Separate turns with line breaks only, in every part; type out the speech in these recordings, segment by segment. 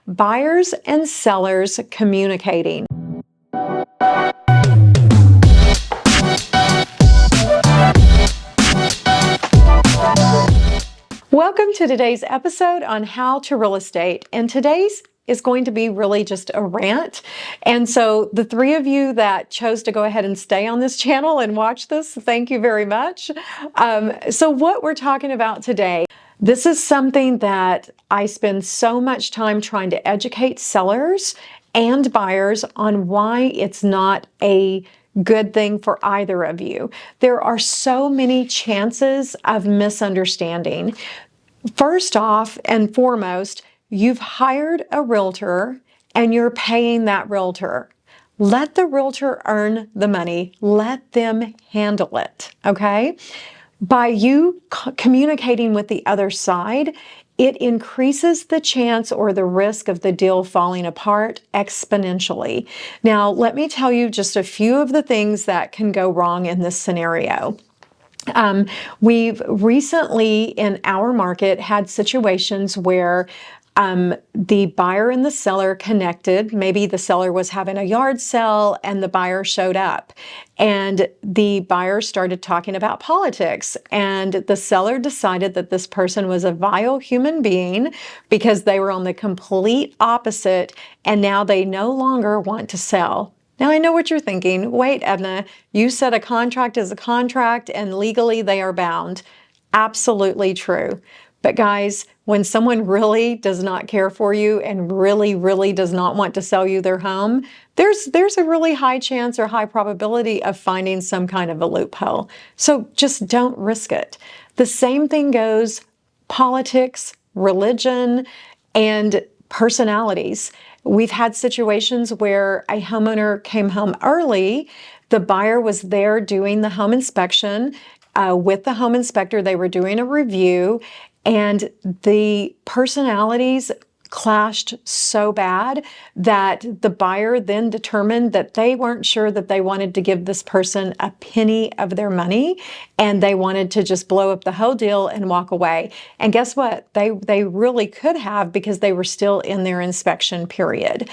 buyers and sellers communicating. Welcome to today's episode on How to Real Estate, and today's is going to be really just a rant. And so the three of you that chose to go ahead and stay on this channel and watch this, thank you very much. So what we're talking about today, this is something that I spend so much time trying to educate sellers and buyers on why it's not a good thing for either of you. There are so many chances of misunderstanding. First off and foremost, you've hired a realtor and you're paying that realtor. Let the realtor earn the money. Let them handle it, okay? By you communicating with the other side, it increases the chance or the risk of the deal falling apart exponentially. Now, let me tell you just a few of the things that can go wrong in this scenario. We've recently in our market had situations where the buyer and the seller connected. Maybe the seller was having a yard sale and the buyer showed up. And the buyer started talking about politics. And the seller decided that this person was a vile human being because they were on the complete opposite. And now they no longer want to sell. Now, I know what you're thinking. Wait, Edna, you said a contract is a contract and legally they are bound. Absolutely true. But guys, when someone really does not care for you and really does not want to sell you their home, there's a really high chance or high probability of finding some kind of a loophole. So just don't risk it. The same thing goes politics, religion, and personalities. We've had situations where a homeowner came home early. The buyer was there doing the home inspection. With the home inspector, they were doing a review, and the personalities clashed so bad that the buyer then determined that they weren't sure that they wanted to give this person a penny of their money, and they wanted to just blow up the whole deal and walk away. And guess what? They really could have, because they were still in their inspection period.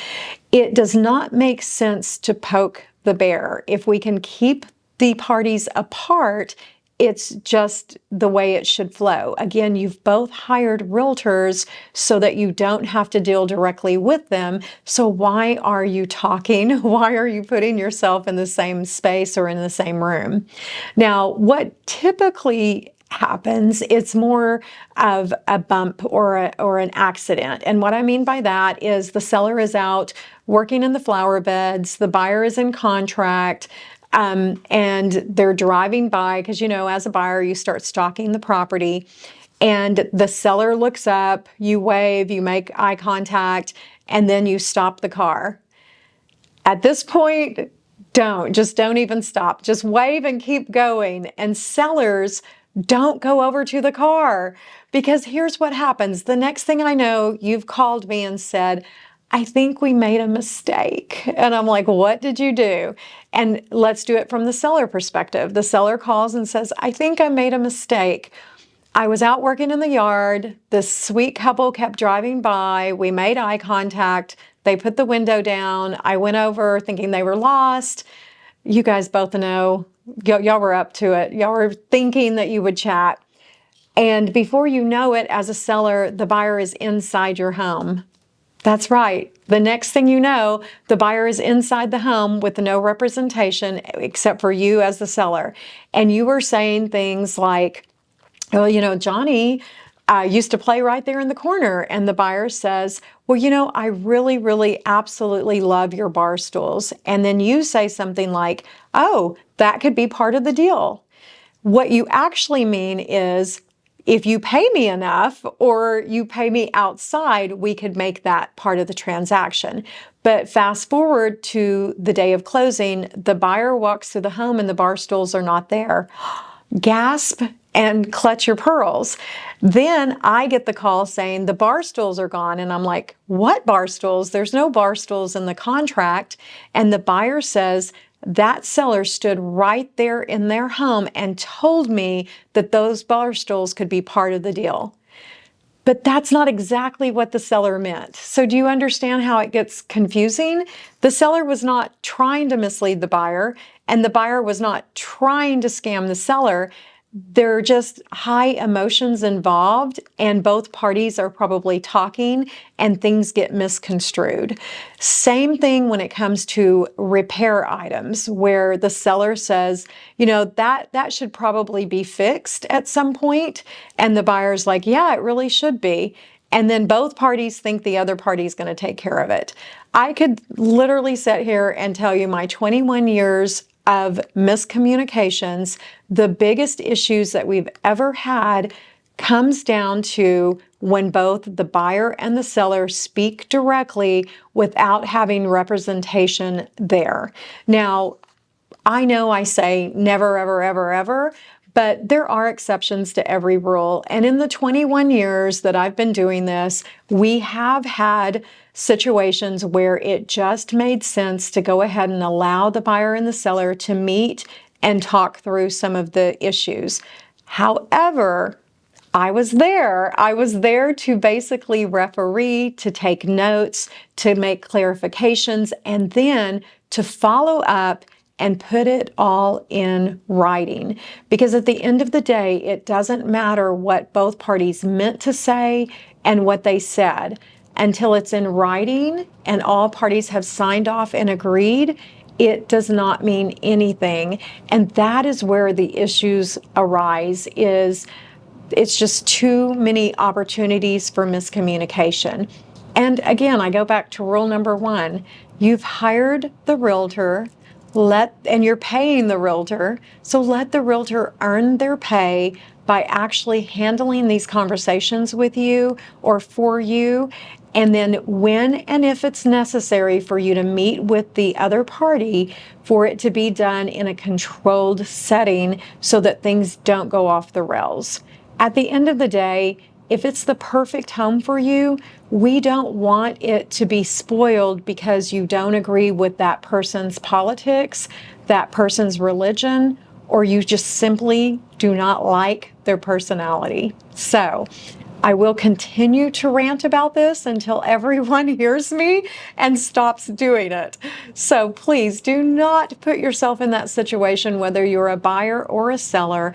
It does not make sense to poke the bear. If we can keep the parties apart, it's just the way it should flow. Again, you've both hired realtors so that you don't have to deal directly with them. So why are you talking? Why are you putting yourself in the same space or in the same room? Now, what typically happens, it's more of a bump or an accident. And what I mean by that is the seller is out working in the flower beds, the buyer is in contract, and they're driving by, because, you know, as a buyer, you start stalking the property, and the seller looks up, you wave, you make eye contact, and then you stop the car. At this point, don't even stop. Just wave and keep going. And sellers, don't go over to the car, because here's what happens. The next thing I know, you've called me and said, I think we made a mistake. And I'm like, what did you do? And let's do it from the seller perspective. The seller calls and says, I think I made a mistake. I was out working in the yard. This sweet couple kept driving by. We made eye contact. They put the window down. I went over thinking they were lost. You guys both know, y'all were up to it. Y'all were thinking that you would chat. And before you know it, as a seller, the buyer is inside your home. That's right. The next thing you know, the buyer is inside the home with no representation except for you as the seller. And you were saying things like, well, you know, Johnny used to play right there in the corner. And the buyer says, well, you know, I really absolutely love your bar stools. And then you say something like, oh, that could be part of the deal. What you actually mean is, if you pay me enough or you pay me outside, we could make that part of the transaction. But fast forward to the day of closing, the buyer walks through the home and the bar stools are not there. Gasp and clutch your pearls. Then I get the call saying the bar stools are gone. And I'm like, what bar stools? There's no bar stools in the contract. And the buyer says, that seller stood right there in their home and told me that those bar stools could be part of the deal. But that's not exactly what the seller meant. So do you understand how it gets confusing? The seller was not trying to mislead the buyer, and the buyer was not trying to scam the seller. There are just high emotions involved, and both parties are probably talking and things get misconstrued. Same thing when it comes to repair items, where the seller says, you know, that should probably be fixed at some point, and the buyer's like, yeah, it really should be. And then both parties think the other party is going to take care of it. I could literally sit here and tell you my 21 years of miscommunications, the biggest issues that we've ever had comes down to when both the buyer and the seller speak directly without having representation there. Now, I know I say never, ever, ever, ever, but there are exceptions to every rule. And in the 21 years that I've been doing this, we have had situations where it just made sense to go ahead and allow the buyer and the seller to meet and talk through some of the issues. However, I was there. I was there to basically referee, to take notes, to make clarifications, and then to follow up and put it all in writing. Because at the end of the day, it doesn't matter what both parties meant to say and what they said. Until it's in writing and all parties have signed off and agreed, it does not mean anything. And that is where the issues arise, is it's just too many opportunities for miscommunication. And again, I go back to rule number one. You've hired the realtor, and you're paying the realtor, so let the realtor earn their pay by actually handling these conversations with you or for you. And then when and if it's necessary for you to meet with the other party, for it to be done in a controlled setting so that things don't go off the rails. At the end of the day, if it's the perfect home for you, we don't want it to be spoiled because you don't agree with that person's politics, that person's religion, or you just simply do not like their personality. So I will continue to rant about this until everyone hears me and stops doing it. So please do not put yourself in that situation, whether you're a buyer or a seller.